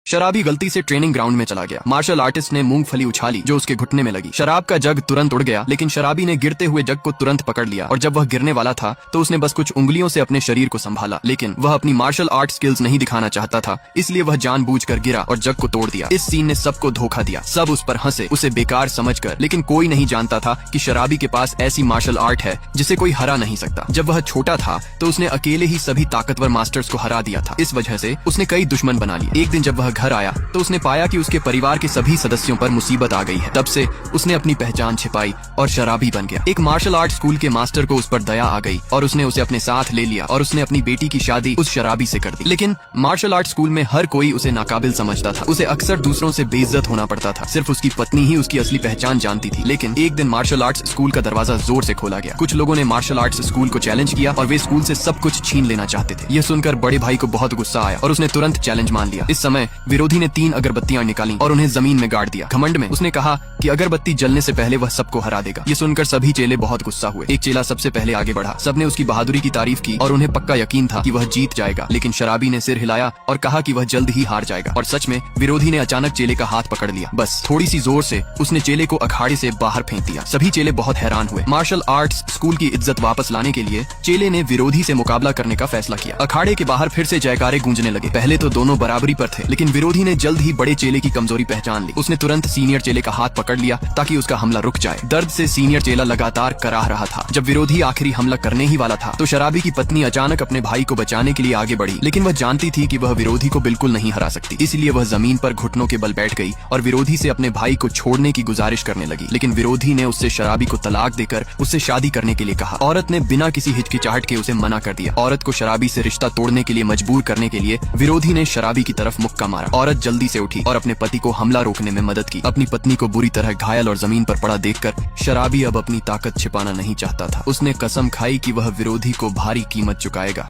शराबी गलती से ट्रेनिंग ग्राउंड में चला गया। मार्शल आर्टिस्ट ने मूंगफली उछाली जो उसके घुटने में लगी। शराब का जग तुरंत उड़ गया, लेकिन शराबी ने गिरते हुए जग को तुरंत पकड़ लिया और जब वह गिरने वाला था तो उसने बस कुछ उंगलियों से अपने शरीर को संभाला। लेकिन वह अपनी मार्शल आर्ट स्किल्स नहीं दिखाना चाहता था, इसलिए वह जानबूझकर गिरा और जग को तोड़ दिया। इस सीन ने सबको धोखा दिया। सब उस पर हंसे, उसे बेकार समझकर, लेकिन कोई नहीं जानता था कि शराबी के पास ऐसी मार्शल आर्ट है जिसे कोई हरा नहीं सकता। जब वह छोटा था तो उसने अकेले ही सभी ताकतवर मास्टर्स को हरा दिया था। इस वजह से उसने कई दुश्मन बना लिए। एक दिन जब वह घर आया तो उसने पाया कि उसके परिवार के सभी सदस्यों पर मुसीबत आ गई है। तब से उसने अपनी पहचान छिपाई और शराबी बन गया। एक मार्शल आर्ट स्कूल के मास्टर को उस पर दया आ गई और उसने उसे अपने साथ ले लिया और उसने अपनी बेटी की शादी उस शराबी से कर दी। लेकिन मार्शल आर्ट स्कूल में हर कोई उसे नाकाबिल समझता था। उसे अक्सर दूसरों से बेइज्जत होना पड़ता था। सिर्फ उसकी पत्नी ही उसकी असली पहचान जानती थी। लेकिन एक दिन मार्शल आर्ट्स स्कूल का दरवाजा जोर से खोला गया। कुछ लोगों ने मार्शल आर्ट्स स्कूल को चैलेंज किया और वे स्कूल से सब कुछ छीन लेना चाहते थे। यह सुनकर बड़े भाई को बहुत गुस्सा आया और उसने तुरंत चैलेंज मान लिया। इस समय विरोधी ने 3 अगरबत्तियां निकाली और उन्हें जमीन में गाड़ दिया। घमंड में उसने कहा कि अगरबत्ती जलने से पहले वह सबको हरा देगा। ये सुनकर सभी चेले बहुत गुस्सा हुए। एक चेला सबसे पहले आगे बढ़ा। सबने उसकी बहादुरी की तारीफ की और उन्हें पक्का यकीन था कि वह जीत जाएगा। लेकिन शराबी ने सिर हिलाया और कहा कि वह जल्द ही हार जाएगा। और सच में विरोधी ने अचानक चेले का हाथ पकड़ लिया। बस थोड़ी सी जोर से उसने चेले को अखाड़े से बाहर फेंक दिया। सभी चेले बहुत हैरान हुए। मार्शल आर्ट्स स्कूल की इज्जत वापस लाने के लिए चेले ने विरोधी से मुकाबला करने का फैसला किया। अखाड़े के बाहर फिर से जयकारे गूंजने लगे। पहले तो दोनों बराबरी पर थे, लेकिन विरोधी ने जल्द ही बड़े चेले की कमजोरी पहचान ली। उसने तुरंत सीनियर चेले का हाथ पकड़ लिया ताकि उसका हमला रुक जाए। दर्द से सीनियर चेला लगातार कराह रहा था। जब विरोधी आखिरी हमला करने ही वाला था तो शराबी की पत्नी अचानक अपने भाई को बचाने के लिए आगे बढ़ी। लेकिन वह जानती थी कि वह विरोधी को बिल्कुल नहीं हरा सकती, इसलिए वह जमीन पर घुटनों के बल बैठ गई और विरोधी से अपने भाई को छोड़ने की गुजारिश करने लगी। लेकिन विरोधी ने उससे शराबी को तलाक देकर उससे शादी करने के लिए कहा। औरत ने बिना किसी हिचकिचाहट के उसे मना कर दिया। औरत को शराबी से रिश्ता तोड़ने के लिए मजबूर करने के लिए विरोधी ने शराबी की तरफ मुक्का मारा। औरत जल्दी से उठी और अपने पति को हमला रोकने में मदद की। अपनी पत्नी को बुरी तरह घायल और जमीन पर पड़ा देखकर शराबी अब अपनी ताकत छिपाना नहीं चाहता था। उसने कसम खाई कि वह विरोधी को भारी कीमत चुकाएगा।